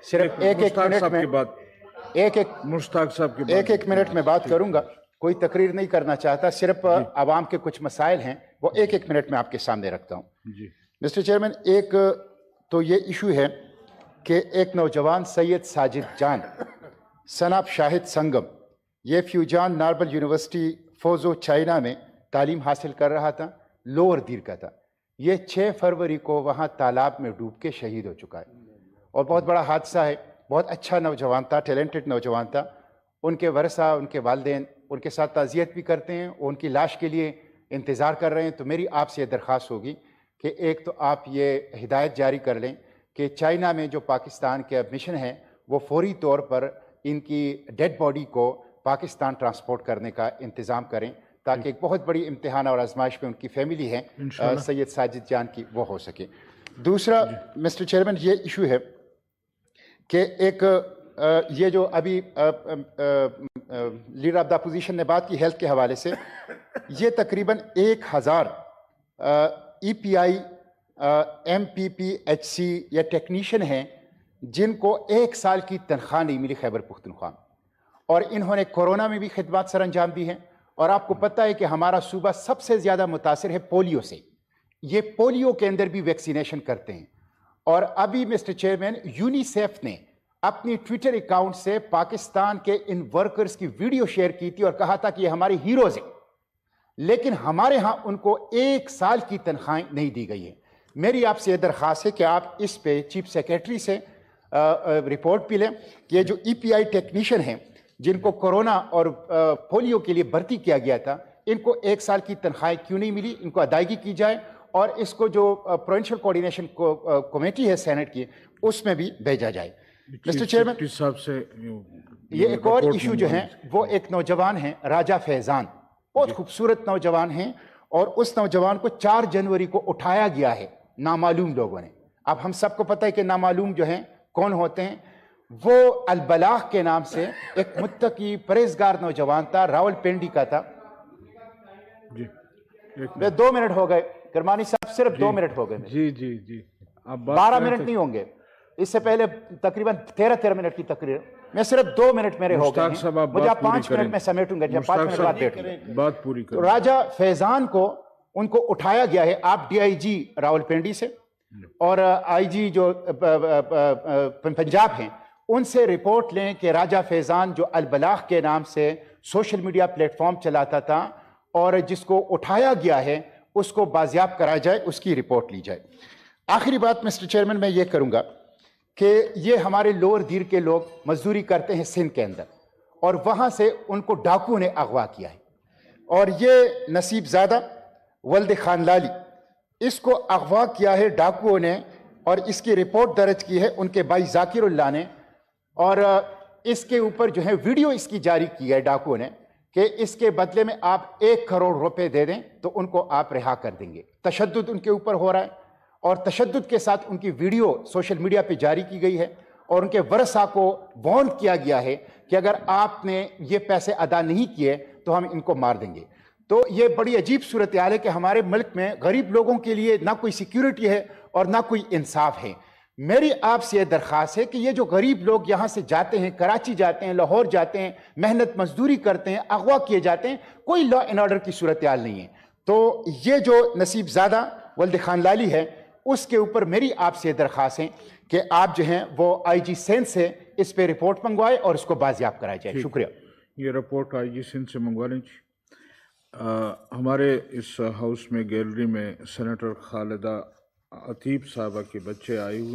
صرف ایک ایک منٹ میں مشتاق صاحب کی ایک منٹ میں بات کروں گا. کوئی تقریر نہیں کرنا چاہتا, صرف عوام کے کچھ مسائل ہیں وہ ایک منٹ میں آپ کے سامنے رکھتا ہوں. مسٹر چیئرمین, ایک تو یہ ایشو ہے کہ ایک نوجوان سید ساجد جان سن آف شاہد سنگم, یہ فیوجان ناربل یونیورسٹی فوزو چائنا میں تعلیم حاصل کر رہا تھا, لوور دیر کا تھا. یہ 6 فروری کو وہاں تالاب میں ڈوب کے شہید ہو چکا ہے اور بہت بڑا حادثہ ہے. بہت اچھا نوجوان تھا, ٹیلنٹڈ نوجوان تھا. ان کے ورثہ, ان کے والدین ان کے ساتھ تعزیت بھی کرتے ہیں, ان کی لاش کے لیے انتظار کر رہے ہیں. تو میری آپ سے یہ درخواست ہوگی کہ ایک تو آپ یہ ہدایت جاری کر لیں کہ چائنا میں جو پاکستان کے مشن ہے وہ فوری طور پر ان کی ڈیڈ باڈی کو پاکستان ٹرانسپورٹ کرنے کا انتظام کریں تاکہ ایک بہت بڑی امتحان اور آزمائش میں ان کی فیملی ہے سید ساجد جان کی وہ ہو سکے. دوسرا مسٹر چیئرمین, یہ ایشو ہے کہ ایک یہ جو ابھی لیڈر آف دا اپوزیشن نے بات کی ہیلتھ کے حوالے سے, یہ تقریباً 1000 ای پی I M P P H C یا ٹیکنیشین ہیں جن کو 1 سال کی تنخواہ نہیں ملی خیبر پختونخوا میں, اور انہوں نے کورونا میں بھی خدمات سر انجام دی ہیں. اور آپ کو پتہ ہے کہ ہمارا صوبہ سب سے زیادہ متاثر ہے پولیو سے, یہ پولیو کے اندر بھی ویکسینیشن کرتے ہیں. اور ابھی مسٹر چیئرمین یونیسیف نے اپنی ٹویٹر اکاؤنٹ سے پاکستان کے ان ورکرز کی ویڈیو شیئر کی تھی اور کہا تھا کہ یہ ہمارے ہیروز ہیں, لیکن ہمارے ہاں ان کو 1 سال کی تنخواہیں نہیں دی گئی ہیں. میری آپ سے یہ درخواست ہے کہ آپ اس پہ چیف سیکریٹری سے رپورٹ بھی لیں کہ یہ جو ای پی آئی ٹیکنیشین ہیں جن کو کورونا اور پولیو کے لیے بھرتی کیا گیا تھا, ان کو 1 سال کی تنخواہیں کیوں نہیں ملی, ان کو ادائیگی کی جائے اور اس کو جو پروونشل کوآرڈینیشن کمیٹی ہے سینٹ کی اس میں بھی بھیجا جائے. مسٹر چیئرمین صاحب سے یہ ایک اور ایشو جو ہیں وہ ایک نوجوان ہیں راجہ فیضان, بہت خوبصورت نوجوان ہیں, اور اس نوجوان کو 4 جنوری کو اٹھایا گیا ہے نامعلوم لوگوں نے. اب ہم سب کو پتہ ہے کہ نامعلوم جو ہیں کون ہوتے ہیں, وہ البلاغ کے نام سے ایک متقی پرہیزگار نوجوان تھا, راول پنڈی کا تھا. 2 منٹ ہو گئے کرمانی صاحب, صرف 2 منٹ ہو گئے. جی 12 منٹ نہیں ہوں گے, اس سے پہلے تقریباً 13 منٹ کی تقریر, میں صرف 2 منٹ میرے ہو گئے ہیں, مجھے آپ 5 منٹ میں سمیٹوں گا, جب 5 منٹ بعد بیٹھوں گا. بات پوری کریں. راجہ فیضان کو ان کو اٹھایا گیا ہے, آپ ڈی آئی جی راول پنڈی سے اور آئی جی جو پنجاب ہیں ان سے رپورٹ لیں کہ راجہ فیضان جو البلاغ کے نام سے سوشل میڈیا پلیٹ فارم چلاتا تھا اور جس کو اٹھایا گیا ہے اس کو بازیاب کرایا جائے, اس کی رپورٹ لی جائے. آخری بات مسٹر چیئرمین میں یہ کروں گا کہ یہ ہمارے لوور دیر کے لوگ مزدوری کرتے ہیں سندھ کے اندر, اور وہاں سے ان کو ڈاکو نے اغوا کیا ہے, اور یہ نصیب زادہ ولد خان لالی اس کو اغوا کیا ہے ڈاکوؤں نے, اور اس کی رپورٹ درج کی ہے ان کے بھائی ذاکر اللہ نے, اور اس کے اوپر جو ہے ویڈیو اس کی جاری کی ہے ڈاکوؤں نے کہ اس کے بدلے میں آپ 1 کروڑ روپے دے دیں تو ان کو آپ رہا کر دیں گے. تشدد ان کے اوپر ہو رہا ہے, اور تشدد کے ساتھ ان کی ویڈیو سوشل میڈیا پہ جاری کی گئی ہے, اور ان کے ورثہ کو وارن کیا گیا ہے کہ اگر آپ نے یہ پیسے ادا نہیں کیے تو ہم ان کو مار دیں گے. تو یہ بڑی عجیب صورتحال ہے کہ ہمارے ملک میں غریب لوگوں کے لیے نہ کوئی سیکیورٹی ہے اور نہ کوئی انصاف ہے. میری آپ سے یہ درخواست ہے کہ یہ جو غریب لوگ یہاں سے جاتے ہیں, کراچی جاتے ہیں, لاہور جاتے ہیں, محنت مزدوری کرتے ہیں, اغوا کیے جاتے ہیں, کوئی لا اینڈ آرڈر کی صورتحال نہیں ہے. تو یہ جو نصیب زادہ ولد خان لالی ہے اس کے اوپر میری آپ سے درخواست ہے کہ آپ جو ہیں وہ آئی جی سندھ سے اس پہ رپورٹ منگوائے اور اس کو بازیاب کرایا جائے. شکریہ. یہ رپورٹ آئی جی سندھ سے منگوا لیں. ہمارے اس ہاؤس میں گیلری میں سینیٹر خالدہ عتیب صاحبہ کے بچے آئے ہوئے